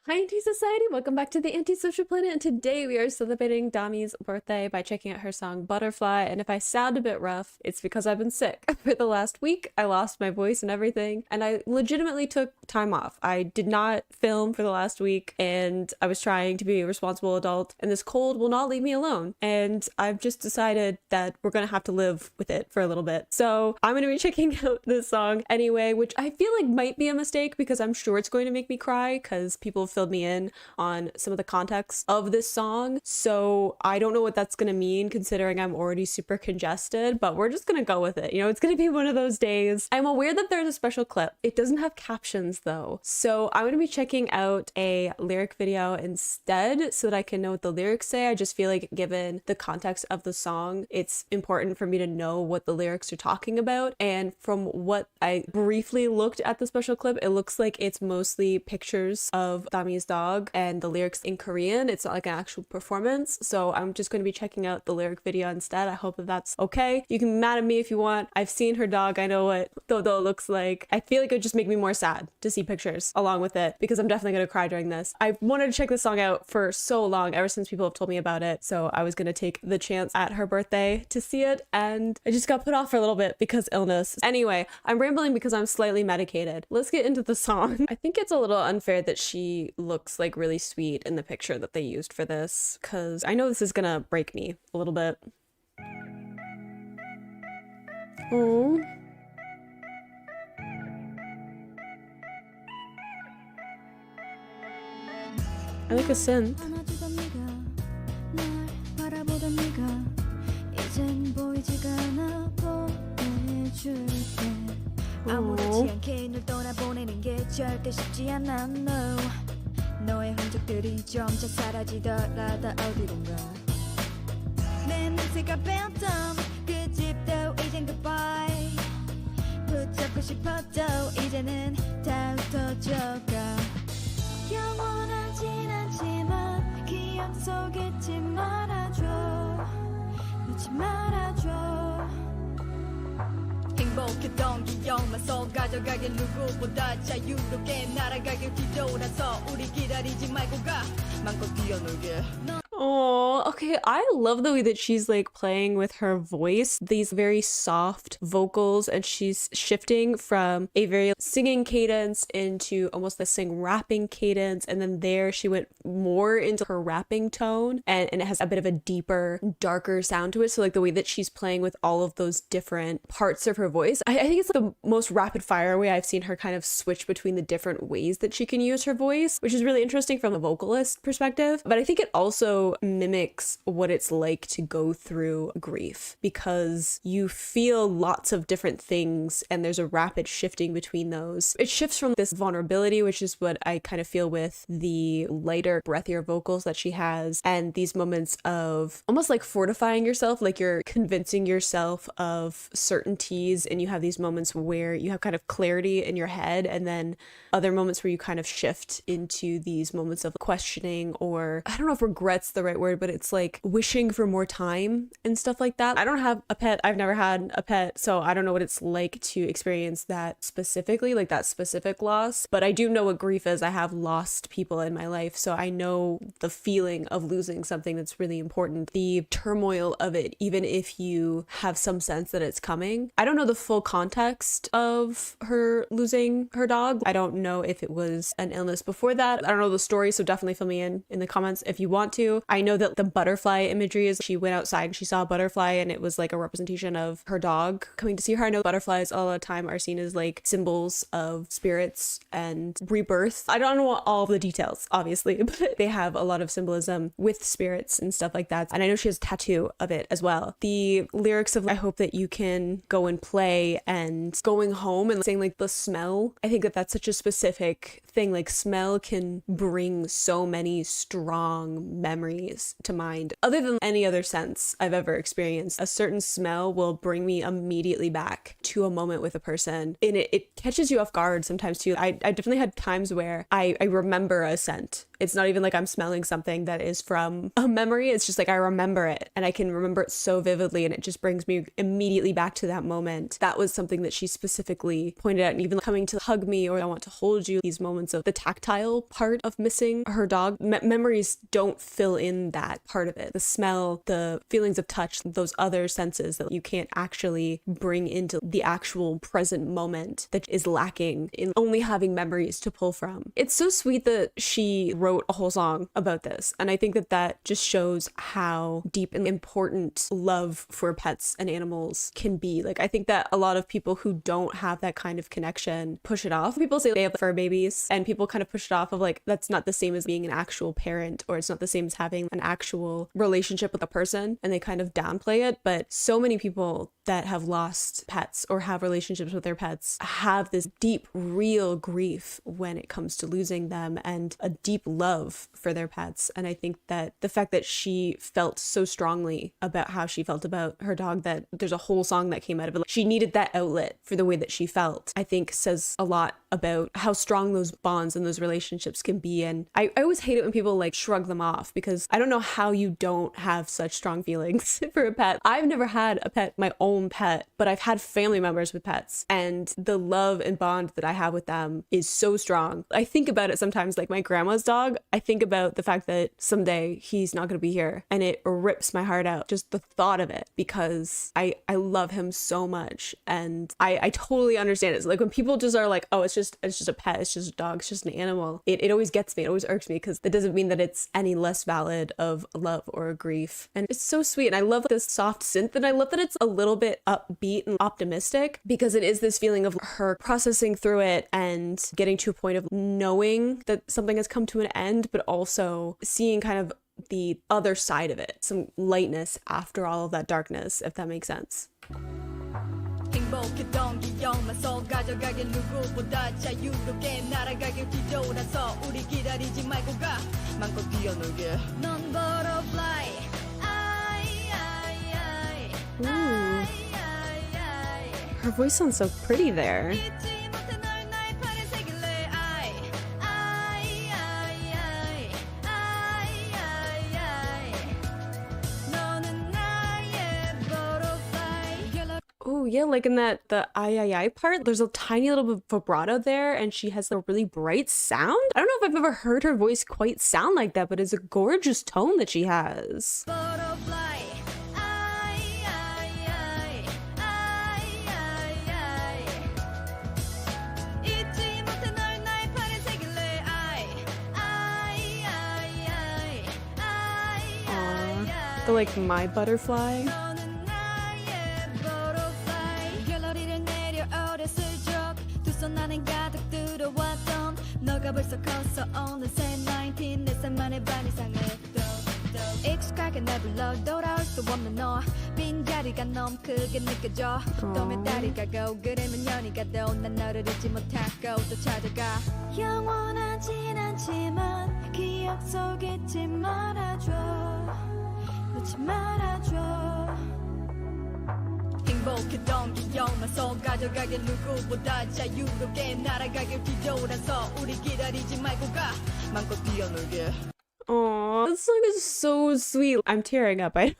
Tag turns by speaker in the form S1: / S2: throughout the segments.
S1: Hi, Anti-Society! Welcome back to the Antisocial Planet, and today we are celebrating Dami's birthday by checking out her song Butterfly, and if I sound a bit rough, it's because I've been sick. For the last week, I lost my voice and everything, and I legitimately took time off. I did not film for the last week, and I was trying to be a responsible adult, and this cold will not leave me alone, and I've just decided that we're gonna have to live with it for a little bit. So I'm gonna be checking out this song anyway, which I feel like might be a mistake because I'm sure it's going to make me cry because people filled me in on some of the context of this song. So I don't know what that's gonna mean considering I'm already super congested, but we're just gonna go with it. You know, it's gonna be one of those days. I'm aware that there's a special clip. It doesn't have captions though. So I'm gonna be checking out a lyric video instead so that I can know what the lyrics say. I just feel like given the context of the song, it's important for me to know what the lyrics are talking about. And from what I briefly looked at the special clip, it looks like it's mostly pictures of Dami's dog and the lyrics in Korean. It's not like an actual performance. So I'm just going to be checking out the lyric video instead. I hope that that's okay. You can be mad at me if you want. I've seen her dog. I know what Dodo looks like. I feel like it would just make me more sad to see pictures along with it because I'm definitely going to cry during this. I wanted to check this song out for so long, ever since people have told me about it. So I was going to take the chance at her birthday to see it, and I just got put off for a little bit because illness. Anyway, I'm rambling because I'm slightly medicated. Let's get into the song. I think it's a little unfair that she looks like really sweet in the picture that they used for this, because I know this is gonna break me a little bit. Oh, I like a synth.
S2: 아무렇지 않게 널 떠나보내는 게 절대 쉽지 않아 no 너의 흔적들이 점차 사라지더라도 어디론가 내 냄새가 뱉던 그 집도 이젠 goodbye 붙잡고 싶어도 이제는 다 흩어져가 영원하진 않지만 기억 속에 잊지 말아줘 잊지 말아줘 행복했던 기억만 속 가져가길 누구보다 자유롭게 날아가길 뒤돌아서 우리 기다리지 말고 가 맘껏 뛰어놀게
S1: Oh, okay. I love the way that she's like playing with her voice, these very soft vocals, and she's shifting from a very singing cadence into almost the sing rapping cadence. And then there she went more into her rapping tone, and it has a bit of a deeper, darker sound to it. So like the way that she's playing with all of those different parts of her voice, I think it's the most rapid fire way I've seen her kind of switch between the different ways that she can use her voice, which is really interesting from a vocalist perspective. But I think it also mimics what it's like to go through grief because you feel lots of different things and there's a rapid shifting between those. It shifts from this vulnerability, which is what I kind of feel with the lighter, breathier vocals that she has, and these moments of almost like fortifying yourself, like you're convincing yourself of certainties, and you have these moments where you have kind of clarity in your head, and then other moments where you kind of shift into these moments of questioning, or I don't know if regret's the right word, but it's like wishing for more time and stuff like that. I don't have a pet. I've never had a pet, so I don't know what it's like to experience that specifically, like that specific loss. But I do know what grief is. I have lost people in my life, so I know the feeling of losing something that's really important, the turmoil of it, even if you have some sense that it's coming. I don't know the full context of her losing her dog. I don't know if it was an illness before that. I don't know the story, so definitely fill me in the comments if you want to. I know that the butterfly imagery is she went outside and she saw a butterfly and it was like a representation of her dog coming to see her. I know butterflies all the time are seen as like symbols of spirits and rebirth. I don't know all the details, obviously, but they have a lot of symbolism with spirits and stuff like that. And I know she has a tattoo of it as well. The lyrics of I hope that you can go and play and going home and saying like the smell. I think that that's such a specific thing. Like smell can bring so many strong memories to mind. Other than any other sense I've ever experienced, a certain smell will bring me immediately back to a moment with a person, and it catches you off guard sometimes too. I definitely had times where I remember a scent It's not even like I'm smelling something that is from a memory. It's just like I remember it and I can remember it so vividly, and it just brings me immediately back to that moment. That was something that she specifically pointed out, and even coming to hug me or I want to hold you, these moments of the tactile part of missing her dog. Memories don't fill in that part of it. The smell, the feelings of touch, those other senses that you can't actually bring into the actual present moment that is lacking in only having memories to pull from. It's so sweet that she wrote a whole song about this, and I think that that just shows how deep and important love for pets and animals can be. Like, I think that a lot of people who don't have that kind of connection push it off. People say they have fur babies, and people kind of push it off of like, that's not the same as being an actual parent, or it's not the same as having an actual relationship with a person, and they kind of downplay it. But so many people that have lost pets or have relationships with their pets have this deep, real grief when it comes to losing them, and a deep love for their pets. And I think that the fact that she felt so strongly about how she felt about her dog, that there's a whole song that came out of it, like, she needed that outlet for the way that she felt, I think says a lot about how strong those bonds and those relationships can be. And I always hate it when people like shrug them off, because I don't know how you don't have such strong feelings for a pet. I've never had a pet, my own pet, but I've had family members with pets, and the love and bond that I have with them is so strong. I think about it sometimes, like my grandma's dog. I think about the fact that someday he's not going to be here, and it rips my heart out, just the thought of it, because I love him so much. And I totally understand it. So like when people just are like, oh, it's just a pet, it's just a dog, it's just an animal, it always gets me, it always irks me, because that doesn't mean that it's any less valid of love or grief. And it's so sweet. And I love this soft synth, and I love that it's a little bit upbeat and optimistic, because it is this feeling of her processing through it and getting to a point of knowing that something has come to an end, but also seeing kind of the other side of it, some lightness after all of that darkness, if that makes sense.
S2: 행복했던 기억만 쏙 가져가길 누구보다 자유롭게 날아가길 뒤돌아서 우리 기다리지 말고 가 맘껏 뛰어놀게 넌 butterfly
S1: Ooh. Her voice sounds so pretty there.
S2: 잊지 못해 널 나의 팔에 새길래 너는 나의 butterfly.
S1: Oh yeah, like in that the I part, there's a tiny little bit of vibrato there, and she has a really bright sound. I don't know if I've ever heard her voice quite sound like that, but it's a gorgeous tone that she has.
S2: Butterfly. 잊지 못해 널 나의 팔에 새길래
S1: Aww. The like my butterfly.
S2: 너는 나의 butterfly. 갤러리를 내려 어렸을 적 두 손 안에 가득 들어왔던 너가 벌써 컸어 어느새 19 내 삶만의 반 이상을 익숙하게 날 불러 돌아올 수 없는 너 빈자리가 너무 크게 느껴져 또 몇 달이 가고 그러면 년이 가도 난 너를 잊지 못하고 또 찾아가 영원하진 않지만 기억 속에 잊지 말아줘 놓지 말아줘 행복했던 기억만 쏙 가져가길 누구보다 자유롭게 날아가길 뒤돌아서 우리 기다리지 말고 가 맘껏 뛰어놀게
S1: Aww, this song is so sweet. I'm tearing up. I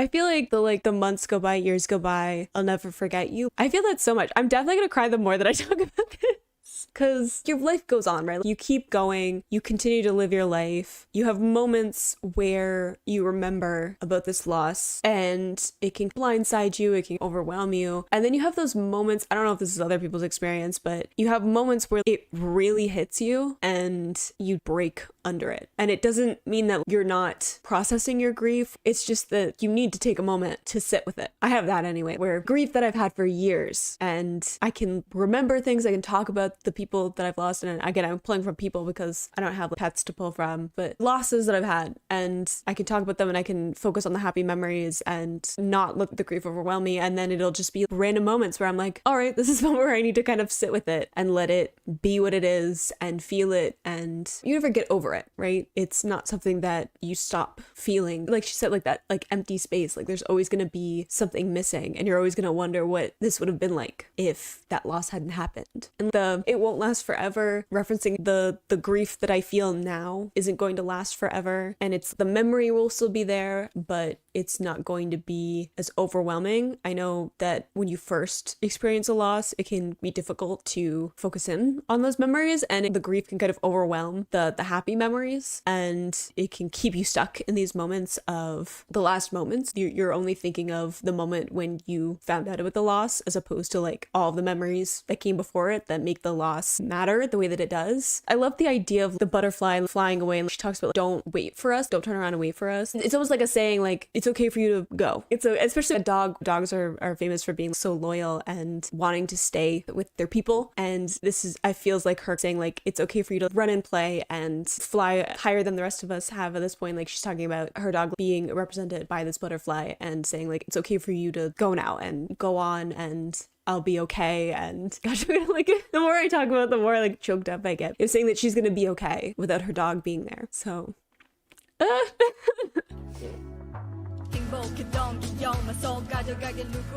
S1: feel like the months go by, years go by, I'll never forget you. I feel that so much. I'm definitely gonna cry the more that I talk about this. Because your life goes on, right? You keep going, you continue to live your life. You have moments where you remember about this loss, and it can blindside you, it can overwhelm you. And then you have those moments, I don't know if this is other people's experience, but you have moments where it really hits you and you break under it. And it doesn't mean that you're not processing your grief. It's just that you need to take a moment to sit with it. I have that anyway, where grief that I've had for years, and I can remember things, I can talk about the people that I've lost. And again, I'm pulling from people because I don't have pets to pull from, but losses that I've had, and I can talk about them and I can focus on the happy memories and not let the grief overwhelm me. And then it'll just be random moments where I'm like, all right, this is one where I need to kind of sit with it and let it be what it is and feel it. And you never get over it, right? It's not something that you stop feeling. Like she said, like that, like empty space, like there's always going to be something missing, and you're always going to wonder what this would have been like if that loss hadn't happened. And it won't won't last forever, referencing the grief that I feel now isn't going to last forever, and it's the memory will still be there, but it's not going to be as overwhelming. I know that when you first experience a loss, it can be difficult to focus in on those memories, and the grief can kind of overwhelm the happy memories, and it can keep you stuck in these moments of the last moments. You're only thinking of the moment when you found out about the loss, as opposed to like all of the memories that came before it that make the loss matter the way that it does. I love the idea of the butterfly flying away, and she talks about, don't wait for us, don't turn around and wait for us. It's almost like a saying, like, it's okay for you to go. Especially a dog. Dogs are famous for being so loyal and wanting to stay with their people, and this is, I feels like her saying, like, it's okay for you to run and play and fly higher than the rest of us have at this point. Like, she's talking about her dog being represented by this butterfly and saying, like, it's okay for you to go now and go on, and I'll be okay. And gosh, like, the more I talk about it, the more like choked up I get. It's saying that she's gonna be okay without her dog being there. So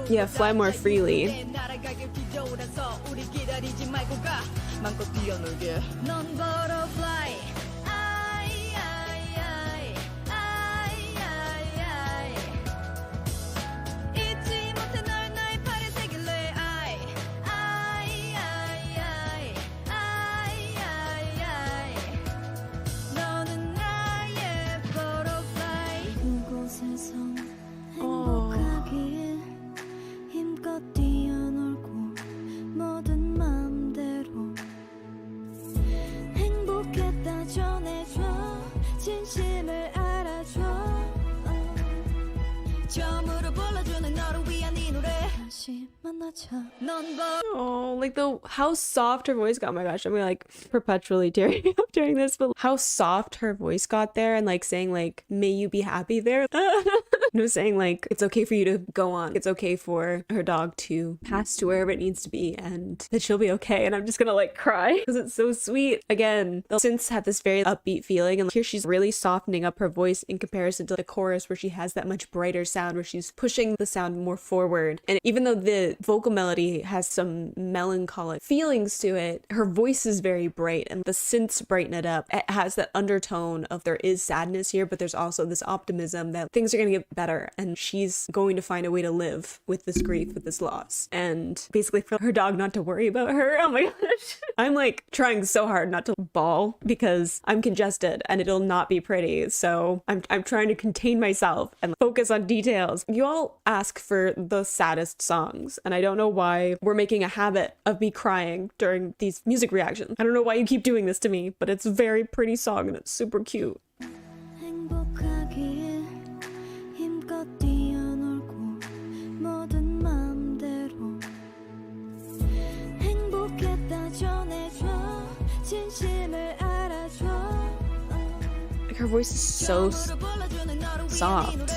S1: yeah, fly more freely. Oh, like how soft her voice got. Oh my gosh, I'm gonna like perpetually tearing up during this, but how soft her voice got there, and like saying, like, may you be happy there. No, saying like it's okay for you to go on, it's okay for her dog to pass to wherever it needs to be, and that she'll be okay. And I'm just gonna like cry because it's so sweet. Again, the synths have this very upbeat feeling, and here she's really softening up her voice in comparison to the chorus, where she has that much brighter sound, where she's pushing the sound more forward. And even though the vocal melody has some melancholic feelings to it, her voice is very bright, and the synths brighten it up. It has that undertone of there is sadness here, but there's also this optimism that things are going to get better, and she's going to find a way to live with this grief, with this loss, and basically for her dog not to worry about her. Oh my gosh. I'm like trying so hard not to bawl because I'm congested and it'll not be pretty. So I'm trying to contain myself and focus on details. You all ask for the saddest songs, and I don't know why we're making a habit of me crying during these music reactions. I don't know why you keep doing this to me, but it's a very pretty song and it's super cute. Like, her voice is so soft.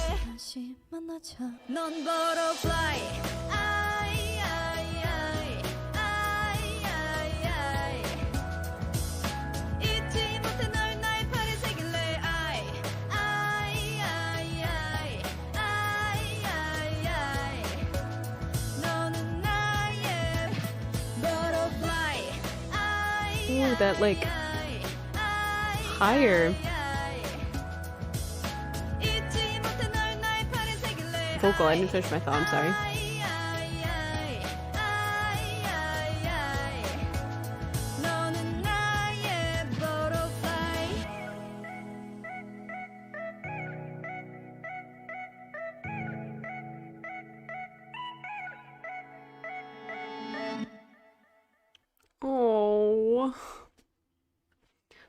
S1: Ooh, that like higher vocal. I didn't finish my thought, I'm sorry. Oh,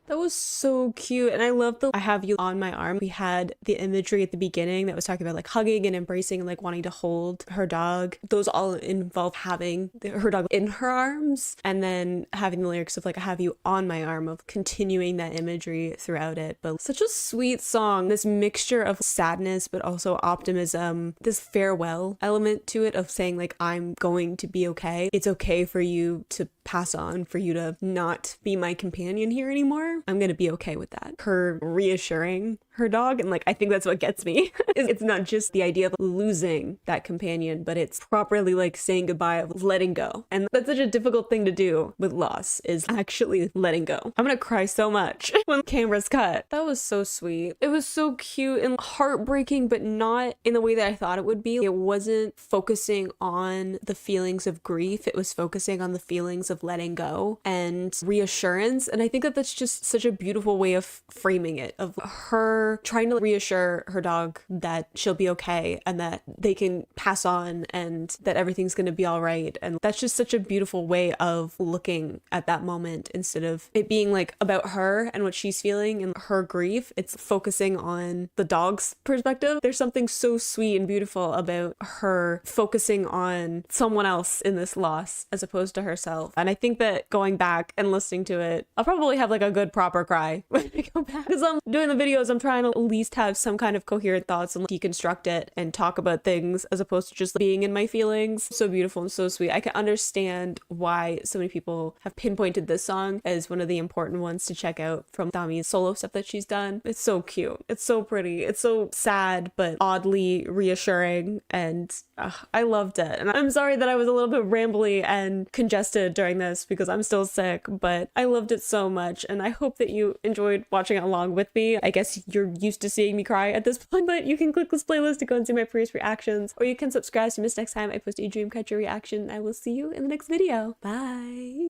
S1: that was so cute. And I love the I have you on my arm. We had the imagery at the beginning that was talking about like hugging and embracing and like wanting to hold her dog. Those all involve having her dog in her arms, and then having the lyrics of like I have you on my arm, of continuing that imagery throughout it. But such a sweet song, this mixture of sadness but also optimism, this farewell element to it of saying like I'm going to be okay. It's okay for you to pass on, for you to not be my companion here anymore. I'm gonna be okay with that. Her reassuring her dog, and like I think that's what gets me. It's not just the idea of losing that companion, but it's properly like saying goodbye, of letting go. And that's such a difficult thing to do with loss, is actually letting go. I'm gonna cry so much when camera's cut. That was so sweet. It was so cute and heartbreaking, but not in the way that I thought it would be. It wasn't focusing on the feelings of grief. It was focusing on the feelings of letting go and reassurance. And I think that that's just such a beautiful way of framing it, of her trying to reassure her dog that she'll be okay and that they can pass on and that everything's going to be all right. And that's just such a beautiful way of looking at that moment, instead of it being like about her and what she's feeling and her grief. It's focusing on the dog's perspective. There's something so sweet and beautiful about her focusing on someone else in this loss as opposed to herself. And I think that going back and listening to it, I'll probably have like a good proper cry when I go back, because I'm doing the videos, I'm trying to at least have some kind of coherent thoughts and deconstruct it and talk about things as opposed to just being in my feelings. So beautiful and so sweet. I can understand why so many people have pinpointed this song as one of the important ones to check out from Dami's solo stuff that she's done. It's so cute. It's so pretty. It's so sad, but oddly reassuring. And I loved it. And I'm sorry that I was a little bit rambly and congested during this because I'm still sick, but I loved it so much. And I hope that you enjoyed watching it along with me. I guess you're used to seeing me cry at this point, but you can click this playlist to go and see my previous reactions, or you can subscribe to miss next time I post a Dreamcatcher reaction. I will see you in the next video. Bye.